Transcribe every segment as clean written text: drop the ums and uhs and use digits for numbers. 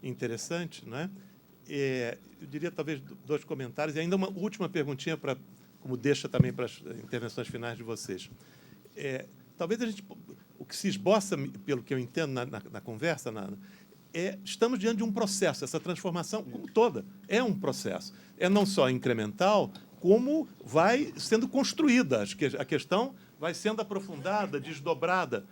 interessante, não é? Eu diria talvez dois comentários e ainda uma última perguntinha para, como deixa também para as intervenções finais de vocês. Talvez a gente, o que se esboça, pelo que eu entendo na conversa, estamos diante de um processo. Essa transformação, como toda, é um processo. É não só incremental, como vai sendo construída. A questão vai sendo aprofundada, desdobrada.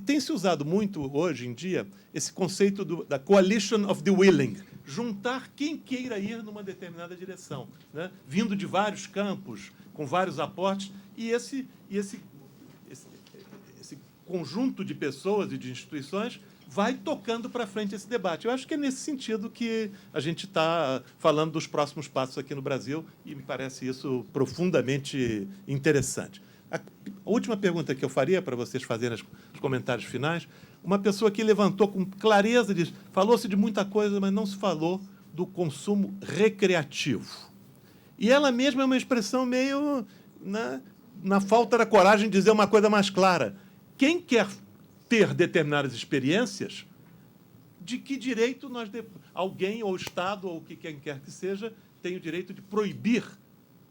Tem se usado muito hoje em dia esse conceito da coalition of the willing, juntar quem queira ir numa determinada direção, né? Vindo de vários campos, com vários aportes, e esse conjunto de pessoas e de instituições vai tocando para frente esse debate. Eu acho que é nesse sentido que a gente está falando dos próximos passos aqui no Brasil, e me parece isso profundamente interessante. A última pergunta que eu faria para vocês fazerem os comentários finais, uma pessoa que levantou com clareza, falou-se de muita coisa, mas não se falou do consumo recreativo. E ela mesma é uma expressão meio na falta da coragem de dizer uma coisa mais clara. Quem quer ter determinadas experiências, de que direito alguém, ou o Estado, ou quem quer que seja, tem o direito de proibir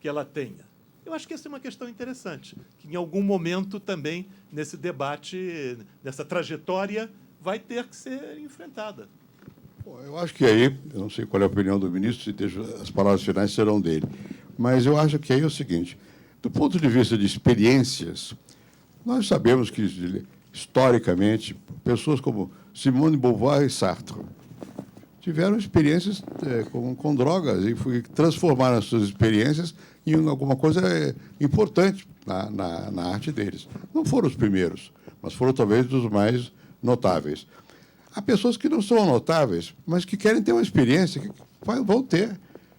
que ela tenha? Eu acho que essa é uma questão interessante, que em algum momento também, nesse debate, nessa trajetória, vai ter que ser enfrentada. Bom, eu acho que aí, eu não sei qual é a opinião do ministro, se deixo, as palavras finais serão dele, mas eu acho que aí é o seguinte, do ponto de vista de experiências, nós sabemos que, historicamente, pessoas como Simone de Beauvoir e Sartre tiveram experiências com drogas e transformaram as suas experiências em alguma coisa importante na arte deles. Não foram os primeiros, mas foram talvez dos mais notáveis. Há pessoas que não são notáveis, mas que querem ter uma experiência, que vão ter.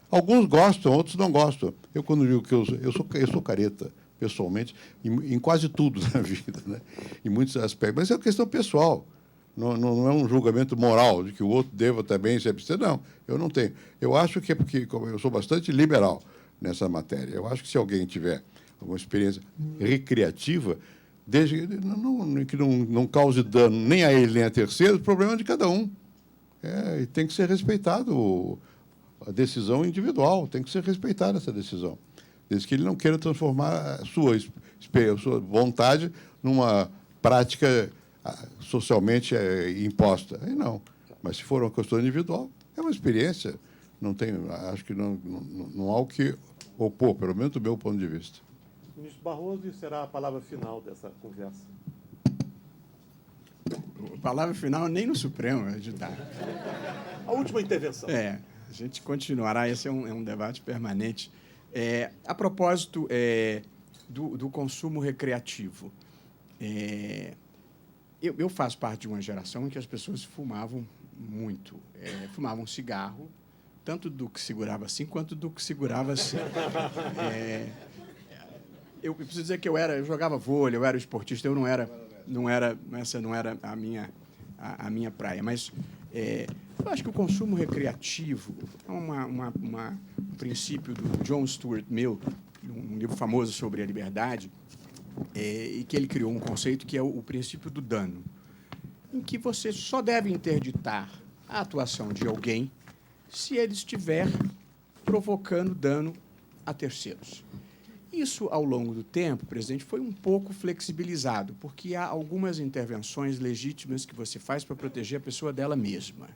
Alguns gostam, outros não gostam. Eu, quando digo que eu sou careta, pessoalmente, em quase tudo na vida, né? Em muitos aspectos. Mas é uma questão pessoal. Não é um julgamento moral de que o outro deva também se abster. Não, eu não tenho. Eu acho que é porque eu sou bastante liberal nessa matéria. Eu acho que se alguém tiver uma experiência recreativa, desde que não cause dano nem a ele nem a terceiros, o problema é de cada um. E tem que ser respeitado a decisão individual, tem que ser respeitada essa decisão. Desde que ele não queira transformar a sua vontade numa prática socialmente imposta. Aí não. Mas se for uma questão individual, é uma experiência. Acho que não há o que opor, pelo menos do meu ponto de vista. Ministro Barroso, será a palavra final dessa conversa. A palavra final nem no Supremo, ajudar. A última intervenção. A gente continuará, esse é um debate permanente. A propósito do consumo recreativo, eu faço parte de uma geração em que as pessoas fumavam muito. Fumavam cigarro, tanto do que segurava assim, quanto do que segurava assim. Eu preciso dizer que eu jogava vôlei, eu era esportista, essa não era a minha praia. Mas eu acho que o consumo recreativo é um princípio do John Stuart Mill, um livro famoso sobre a liberdade, e que ele criou um conceito que é o princípio do dano, em que você só deve interditar a atuação de alguém se ele estiver provocando dano a terceiros. Isso, ao longo do tempo, presidente, foi um pouco flexibilizado, porque há algumas intervenções legítimas que você faz para proteger a pessoa dela mesma.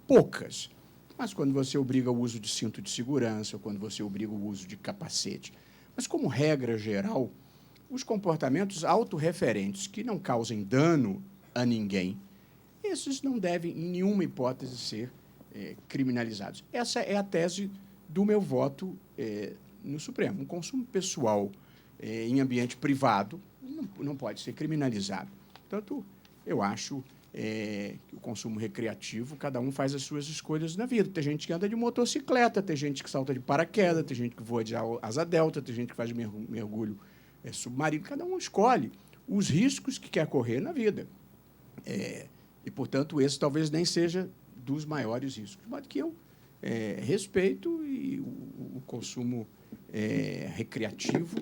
Poucas. Mas quando você obriga o uso de cinto de segurança, ou quando você obriga o uso de capacete. Mas, como regra geral, os comportamentos autorreferentes que não causem dano a ninguém, esses não devem, em nenhuma hipótese, ser criminalizados. Essa é a tese do meu voto no Supremo. Um consumo pessoal em ambiente privado não pode ser criminalizado. Portanto, eu acho que o consumo recreativo, cada um faz as suas escolhas na vida. Tem gente que anda de motocicleta, tem gente que salta de paraquedas, tem gente que voa de asa delta, tem gente que faz mergulho submarino. Cada um escolhe os riscos que quer correr na vida. E, portanto, esse talvez nem seja dos maiores riscos. De modo que eu respeito o consumo recreativo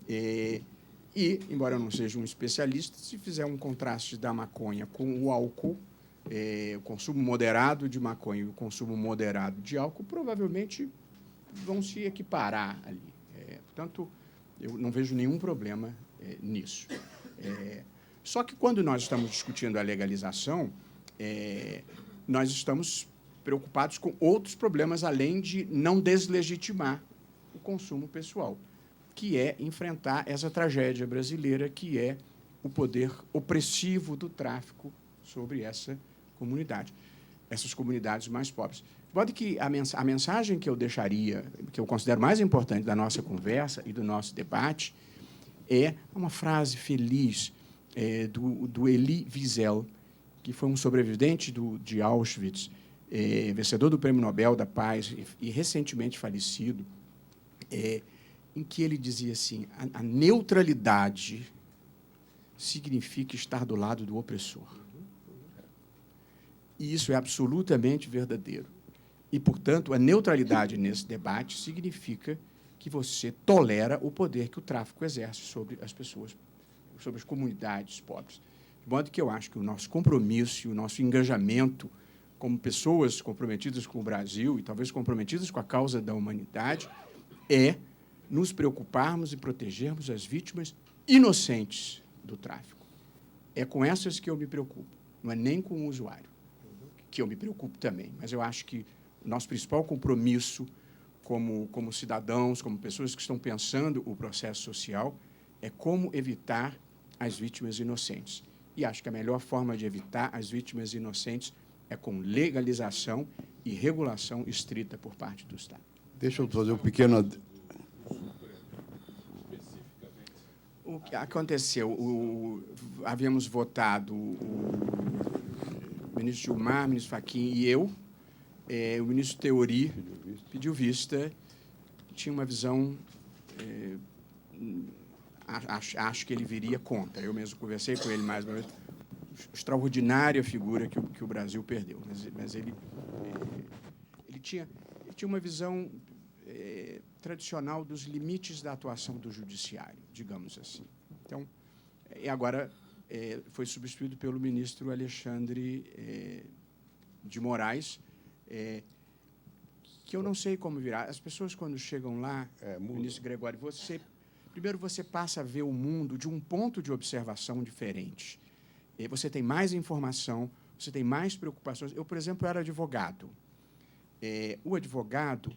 e, embora eu não seja um especialista, se fizer um contraste da maconha com o álcool, o consumo moderado de maconha e o consumo moderado de álcool provavelmente vão se equiparar ali. Portanto, eu não vejo nenhum problema nisso. Só que, quando nós estamos discutindo a legalização, nós estamos preocupados com outros problemas, além de não deslegitimar o consumo pessoal, que é enfrentar essa tragédia brasileira, que é o poder opressivo do tráfico sobre essa comunidade, essas comunidades mais pobres. De modo que a mensagem que eu deixaria, que eu considero mais importante da nossa conversa e do nosso debate, é uma frase feliz do Elie Wiesel, que foi um sobrevivente de Auschwitz, vencedor do Prêmio Nobel da Paz e recentemente falecido, em que ele dizia assim: a neutralidade significa estar do lado do opressor. E isso é absolutamente verdadeiro. E, portanto, a neutralidade nesse debate significa que você tolera o poder que o tráfico exerce sobre as pessoas, sobre as comunidades pobres. De modo que eu acho que o nosso compromisso e o nosso engajamento como pessoas comprometidas com o Brasil e talvez comprometidas com a causa da humanidade é nos preocuparmos e protegermos as vítimas inocentes do tráfico. É com essas que eu me preocupo, não é nem com o usuário, que eu me preocupo também. Mas eu acho que o nosso principal compromisso como cidadãos, como pessoas que estão pensando o processo social, é como evitar as vítimas inocentes. E acho que a melhor forma de evitar as vítimas inocentes é com legalização e regulação estrita por parte do Estado. Deixa eu fazer um pequeno... O que aconteceu? Havíamos votado o ministro Gilmar, o ministro Fachin e eu. O ministro Teori pediu vista, tinha uma visão... acho que ele viria contra. Eu mesmo conversei com ele mais uma vez. Extraordinária figura que o Brasil perdeu. Mas ele tinha uma visão tradicional dos limites da atuação do judiciário, digamos assim. Então, agora foi substituído pelo ministro Alexandre de Moraes, que eu não sei como virá. As pessoas, quando chegam lá, ministro Gregório, primeiro você passa a ver o mundo de um ponto de observação diferente. Você tem mais informação, você tem mais preocupações. Eu, por exemplo, era advogado. O advogado,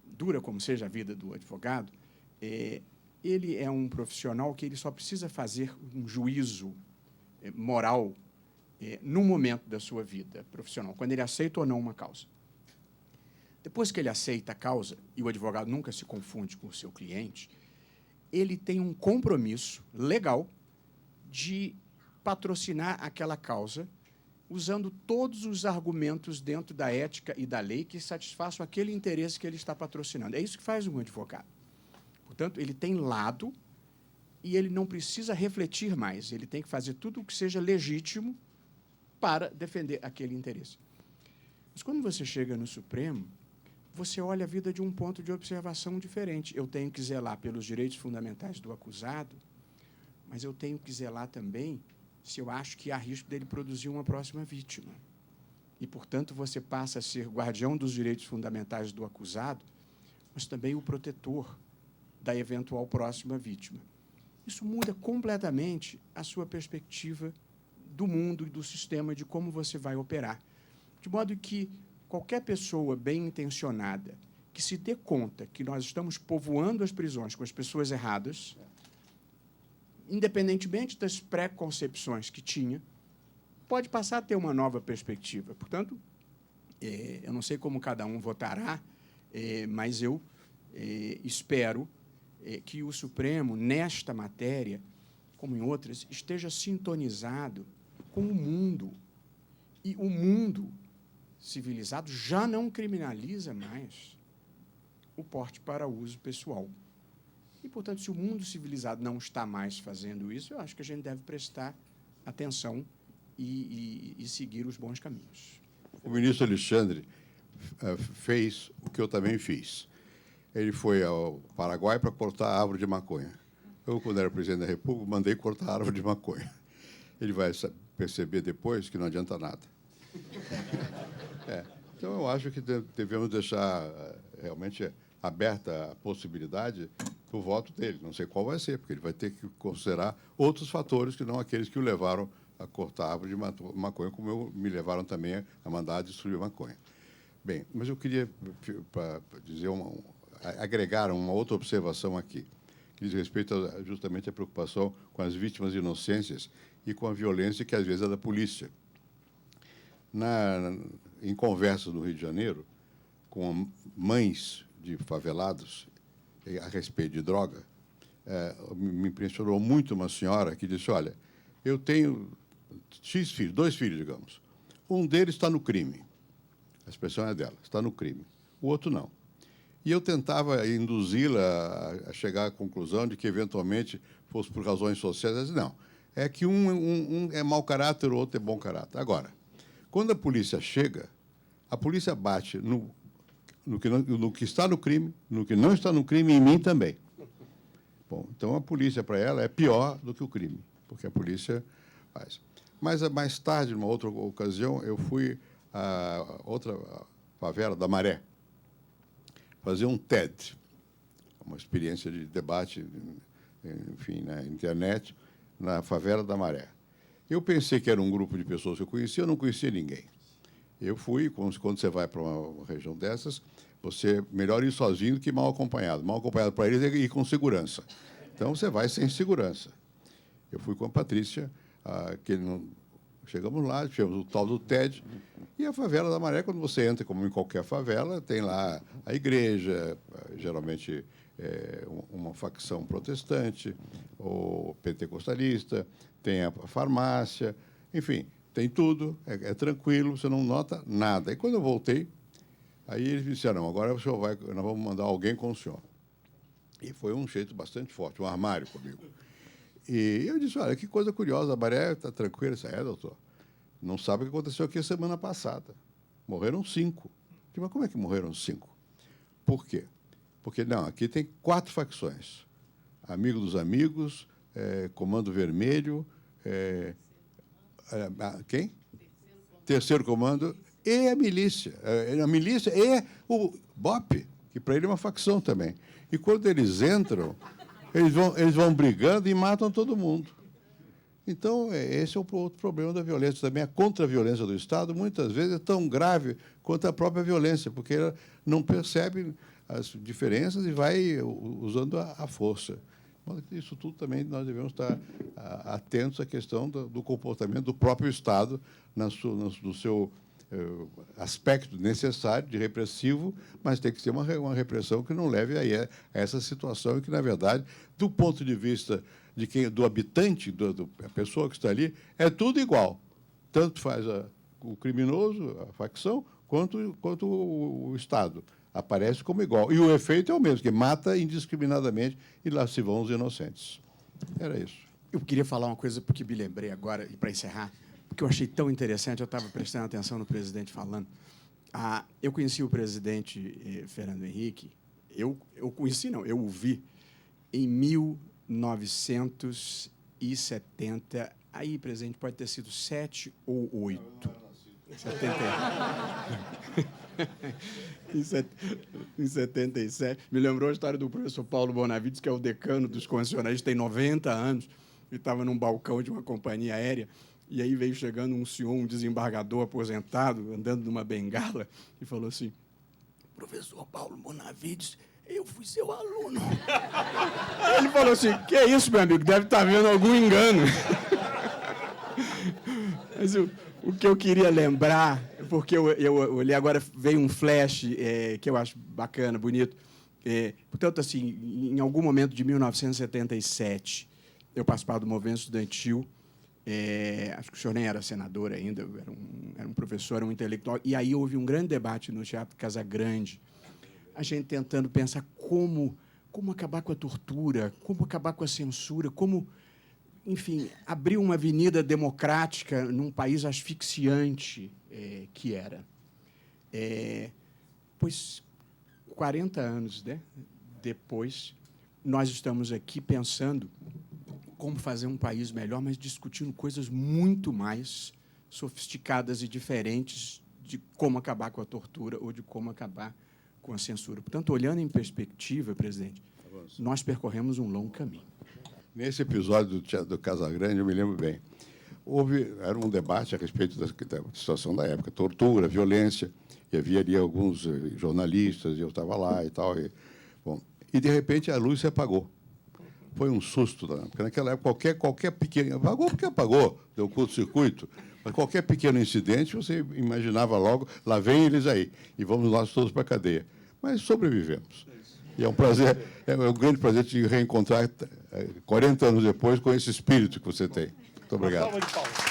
dura como seja a vida do advogado, ele é um profissional que ele só precisa fazer um juízo moral no momento da sua vida profissional, quando ele aceita ou não uma causa. Depois que ele aceita a causa, e o advogado nunca se confunde com o seu cliente, ele tem um compromisso legal de patrocinar aquela causa, usando todos os argumentos dentro da ética e da lei que satisfaçam aquele interesse que ele está patrocinando. É isso que faz um advogado. Portanto, ele tem lado e ele não precisa refletir mais. Ele tem que fazer tudo o que seja legítimo para defender aquele interesse. Mas, quando você chega no Supremo, você olha a vida de um ponto de observação diferente. Eu tenho que zelar pelos direitos fundamentais do acusado, mas eu tenho que zelar também se eu acho que há risco dele produzir uma próxima vítima. E, portanto, você passa a ser guardião dos direitos fundamentais do acusado, mas também o protetor da eventual próxima vítima. Isso muda completamente a sua perspectiva do mundo e do sistema, de como você vai operar. De modo que qualquer pessoa bem-intencionada que se dê conta que nós estamos povoando as prisões com as pessoas erradas, independentemente das preconcepções que tinha, pode passar a ter uma nova perspectiva. Portanto, eu não sei como cada um votará, mas eu espero que o Supremo, nesta matéria, como em outras, esteja sintonizado com o mundo. E o mundo civilizado já não criminaliza mais o porte para uso pessoal. E, portanto, se o mundo civilizado não está mais fazendo isso, eu acho que a gente deve prestar atenção e seguir os bons caminhos. O ministro Alexandre fez o que eu também fiz. Ele foi ao Paraguai para cortar a árvore de maconha. Eu, quando era presidente da República, mandei cortar a árvore de maconha. ele vai perceber depois que não adianta nada. Então, eu acho que devemos deixar realmente aberta a possibilidade do voto dele. Não sei qual vai ser, porque ele vai ter que considerar outros fatores que não aqueles que o levaram a cortar a árvore de maconha, como me levaram também a mandar destruir maconha. Bem, mas eu queria dizer agregar uma outra observação aqui, que diz respeito justamente à preocupação com as vítimas inocentes e com a violência que, às vezes, é da polícia. Em conversas no Rio de Janeiro, com mães de favelados a respeito de droga, me impressionou muito uma senhora que disse, olha, eu tenho X filhos, 2 filhos, digamos. Um deles está no crime. A expressão é dela, está no crime. O outro não. E eu tentava induzi-la a chegar à conclusão de que, eventualmente, fosse por razões sociais. Ela disse, não, é que um é mau caráter, o outro é bom caráter. Agora, quando a polícia chega, a polícia bate no que está no crime, no que não está no crime e em mim também. Bom, então a polícia, para ela, é pior do que o crime, porque a polícia faz. Mas, mais tarde, numa outra ocasião, eu fui a outra favela da Maré, fazer um TED, uma experiência de debate, enfim, na internet, na favela da Maré. Eu pensei que era um grupo de pessoas que eu não conhecia ninguém. Eu fui, quando você vai para uma região dessas, você melhor ir sozinho do que mal acompanhado. Mal acompanhado para eles é ir com segurança. Então, você vai sem segurança. Eu fui com a Patrícia, chegamos lá, tivemos o tal do TED, e a favela da Maré, quando você entra, como em qualquer favela, tem lá a igreja, geralmente uma facção protestante ou pentecostalista, tem a farmácia, enfim, tem tudo, é tranquilo, você não nota nada. E quando eu voltei, aí eles me disseram, agora nós vamos mandar alguém com o senhor. E foi um jeito bastante forte, um armário comigo. E eu disse, olha, que coisa curiosa, a Maré está tranquila. Eu disse, doutor, não sabe o que aconteceu aqui semana passada. Morreram 5. Eu disse, mas como é que morreram 5? Por quê? Porque, não, aqui tem 4 facções. Amigo dos Amigos, Comando Vermelho, quem? Terceiro Comando e a milícia. A milícia e o BOP, que para ele é uma facção também. E quando eles entram, eles vão brigando e matam todo mundo. Então, esse é o outro problema da violência também. A contra-violência do Estado, muitas vezes, é tão grave quanto a própria violência, porque ela não percebe as diferenças e vai usando a força. Isso tudo também nós devemos estar atentos à questão do comportamento do próprio Estado no seu aspecto necessário de repressivo, mas tem que ser uma repressão que não leve a essa situação e que, na verdade, do ponto de vista do habitante, a pessoa que está ali, é tudo igual. Tanto faz o criminoso, a facção, quanto o Estado. Aparece como igual. E o efeito é o mesmo, que mata indiscriminadamente e lá se vão os inocentes. Era isso. Eu queria falar uma coisa porque me lembrei agora, e para encerrar, porque eu achei tão interessante, eu estava prestando atenção no presidente falando. Eu conheci o presidente Fernando Henrique, eu conheci, não, eu o vi em 1970, aí, presidente, pode ter sido 7 ou 8. 70. Em 77. Me lembrou a história do professor Paulo Bonavides, que é o decano dos concessionários, tem 90 anos, e estava num balcão de uma companhia aérea, e aí veio chegando um senhor, um desembargador aposentado, andando numa bengala, e falou assim, professor Paulo Bonavides, eu fui seu aluno. Ele falou assim, que é isso, meu amigo? Deve estar vendo algum engano. Mas o que eu queria lembrar, porque eu olhei agora, veio um flash que eu acho bacana, bonito. Portanto, assim, em algum momento de 1977, eu participava do movimento estudantil, acho que o senhor nem era senador ainda, era um professor, era um intelectual, e aí houve um grande debate no Teatro Casagrande, a gente tentando pensar como acabar com a tortura, como acabar com a censura, como, enfim, abrir uma avenida democrática num país asfixiante que era. Pois, 40 anos, né, depois, nós estamos aqui pensando como fazer um país melhor, mas discutindo coisas muito mais sofisticadas e diferentes de como acabar com a tortura ou de como acabar com a censura. Portanto, olhando em perspectiva, presidente, nós percorremos um longo caminho. Nesse episódio do Casagrande, eu me lembro bem, era um debate a respeito da situação da época, tortura, violência, e havia ali alguns jornalistas, e eu estava lá e tal. E, de repente, a luz se apagou. Foi um susto, porque naquela época, qualquer pequeno... Apagou porque apagou, deu curto-circuito, mas qualquer pequeno incidente, você imaginava logo, lá vem eles aí, e vamos nós todos para a cadeia. Mas sobrevivemos. E é um prazer, é um grande prazer te reencontrar 40 anos depois com esse espírito que você tem. Muito obrigado. Uma salva de palmas.